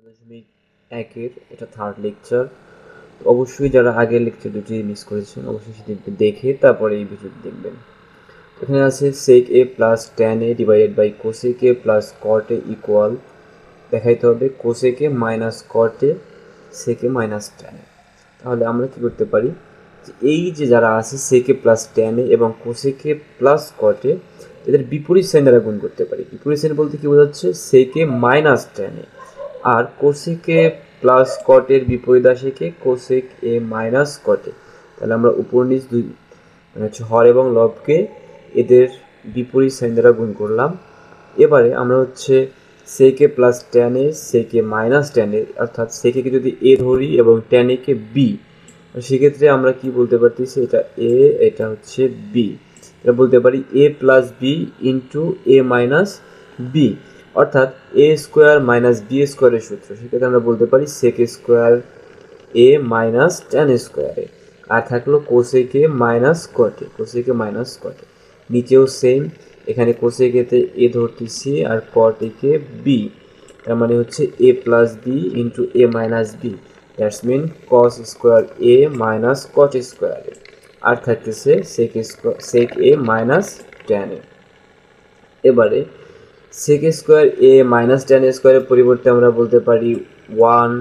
1.1-এর এটা third lecture. অবশ্যই যারা আগের লেকচার দুটি মিস করেছেন অবশ্যই সেটি দেখে তারপরে এই ভিডিওটি দেখবেন। এখানে আছে sec a plus tan a divided by cosec a plus cot a equal দেখাইতে হবে cosec a minus cot a sec a minus tan a। তাহলে আমরা কি করতে পারি, এই যে যারা আছে sec a plus tan a এবং cosec a plus cot a এদের বিপরীত সাইন দ্বারা গুণ করতে পারি। বিপরীত সাইন বলতে কি বোঝাচ্ছে, sec a minus tan a, আর cosec a প্লাস cot এর বিপরীত আসে কি cosec a minus cot a। তাহলে আমরা উপর নিচ দুই মানে হচ্ছে হর এবং লবকে এদের বিপরীত সাইন দ্বারা গুণ করলাম। এবারে আমরা হচ্ছে sec a plus tan a sec a minus tan a, অর্থাৎ sec a কে যদি a ধরি এবং tan a কে b, সেক্ষেত্রে আমরা কি বলতে পারতেছি, এটা a এটা হচ্ছে b। এটা বলতে পারি a plus b into a minus b, অর্থাৎ a স্কোয়ার মাইনাস b স্কোয়ারের সূত্র। সেক্ষেত্রে আমরা বলতে পারি sec square a minus tan square a, আর থাকলো cosec a minus cot a, cosec a minus cot a। নিচেও সেম, এখানে cosec a তে a ধরতেছি আর cot a কে b, তার মানে হচ্ছে a plus b into a minus b, that's mean cos square a minus cot square a, আর থাকতেছে sec a minus tan a। এবারে sec square a minus tan স্কোয়ারের পরিবর্তে আমরা বলতে পারি 1,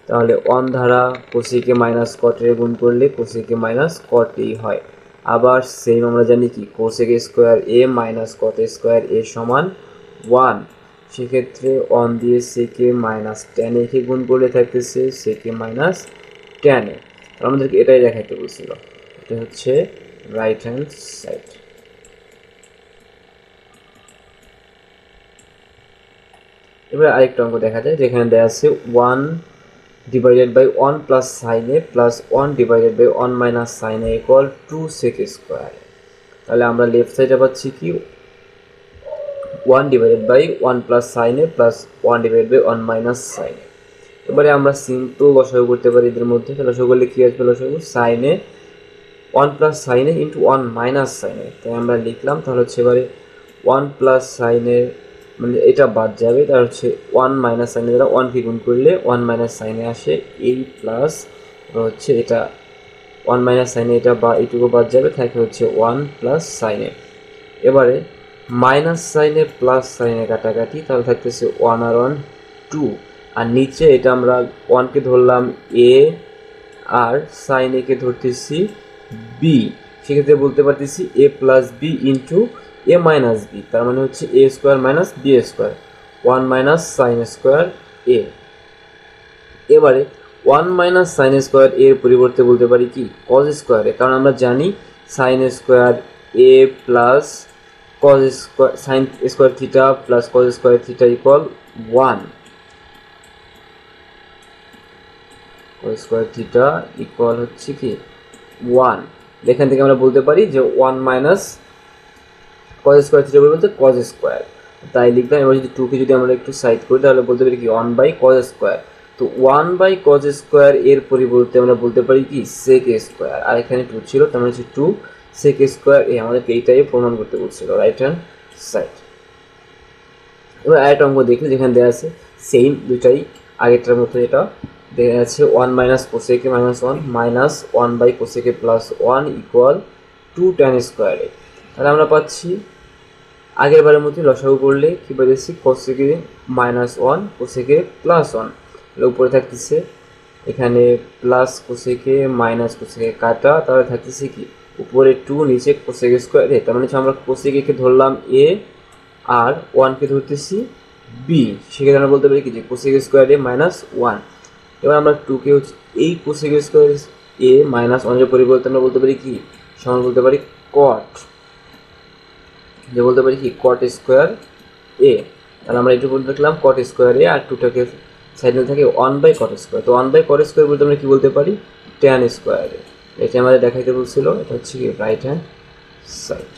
তাহলে 1 দ্বারা cosec a minus cot a গুণ করলে cosec a minus cot a হয়। আবার সেম আমরা জানি কি cosec square a minus cot square a সমান 1, সেক্ষেত্রে 1 দিয়ে sec a minus tan a কে গুণ করলে থাকতেছে sec a minus tan a। আমাদেরকে এটাই দেখাইতে বলছিল, এটা হচ্ছে রাইট হ্যান্ড সাইড। এবার আরেকটা অঙ্ক দেখা যায়, যেখানে দেওয়া আছে 1 divided by 1 plus sine A plus 1 divided by 1 minus sine A equal 2 sec square. তাহলে আমরা লেফট সাইডে পাচ্ছি কি 1 divided by 1 plus sine A plus 1 divided by 1 minus sine A. এবারে আমরা সিম্পল লসাগু করতে পারি এদের মধ্যে। লসাগু করলে কি আসবে, লসাগু সাইন এ 1 প্লাস সাইন এ ইন্টু 1 মাইনাস সাইন এ, তাই আমরা লিখলাম। তাহলে হচ্ছে এবারে 1 প্লাস সাইন এ মানে এটা বাদ যাবে, তার হচ্ছে 1 মাইনাস সাইন এ দ্বারা 1 কে গুণ করলে 1 মাইনাস সাইন এ আসে এই প্লাস হচ্ছে এটা 1 মাইনাস সাইন এ এটা বা এইটুকু বাদ যাবে, থাকে হচ্ছে 1 প্লাস সাইন এ। এবারে minus sine A plus sine এ কাটাকাটি, তাহলে থাকতেছে 1 আর 1 2, আর নিচে এটা আমরা 1 কে ধরলাম a আর সাইন এ কে ধরতেছি b, সেক্ষেত্রে বলতে পারতেছি a plus b into a minus b, তার মানে হচ্ছে a square minus b square 1 minus sine square a। এবারে 1 মাইনাস সাইন স্কোয়ার এর পরিবর্তে বলতে পারি কি cos স্কোয়ার এ, কারণ আমরা জানি sine square a plus cos square sine square theta plus cos square theta equal 1, cos square theta equal হচ্ছে কি 1। এখান থেকে আমরা বলতে পারি যে 1 মাইনাস cos স্কোয়ার থিটা বলতে cos স্কোয়ার, তাই লিখলাম। এবার যদি 2 কে যদি আমরা একটু সাইড করি তাহলে বলতে পারি কি 1 বাই cos স্কোয়ার। তো 1 বাই cos স্কোয়ার এর পরিবর্তে আমরা বলতে পারি কি sec স্কোয়ার, আর এখানে 2 ছিল তার মানে হচ্ছে 2 sec স্কোয়ার এ, আমাদেরকে এইটাই প্রমাণ করতে বলছিল রাইট হ্যান্ড সাইড। এবার আরেকটা অঙ্ক দেখি, যেখানে দেওয়া আছে সেম দুটাই আগেরটার মতো, এটা দেখা যাচ্ছে 1 minus cosec a minus 1 minus 1 by cosec a plus 1 equal 2 tan square A. তাহলে আমরা পাচ্ছি আগের বারের মধ্যে লসাগু করলে কি পাচ্ছি cosec a minus 1 cosec a plus 1, তাহলে উপরে থাকতেছে এখানে plus cosec a minus cosec a কাটা, তাহলে থাকতেছে কি উপরে 2 নিচে cosec স্কোয়ার এ, তার মানে হচ্ছে আমরা cosec a কে ধরলাম a আর 1 কে ধরতেছি b, সেক্ষেত্রে আমরা বলতে পারি কি যে cosec স্কোয়ার a মাইনাস 1। এবার আমরা 2 কে হচ্ছে এই cosec স্কোয়ার a মাইনাস 1 এর পরিবর্তে আমরা বলতে পারি কি সমান বলতে পারি cot, যে বলতে পারি কি cot স্কোয়ার a। তাহলে আমরা একটু বলতে দেখলাম cot স্কোয়ার a, আর 2টাকে সাইডে থাকে 1 বাই cot স্কোয়ার। তো 1 বাই cot স্কোয়ার বলতে আমরা কি বলতে পারি tan স্কোয়ার a। এটা আমাদের দেখাইতে বলছিল, এটা হচ্ছে কি রাইট হ্যান্ড সাইড।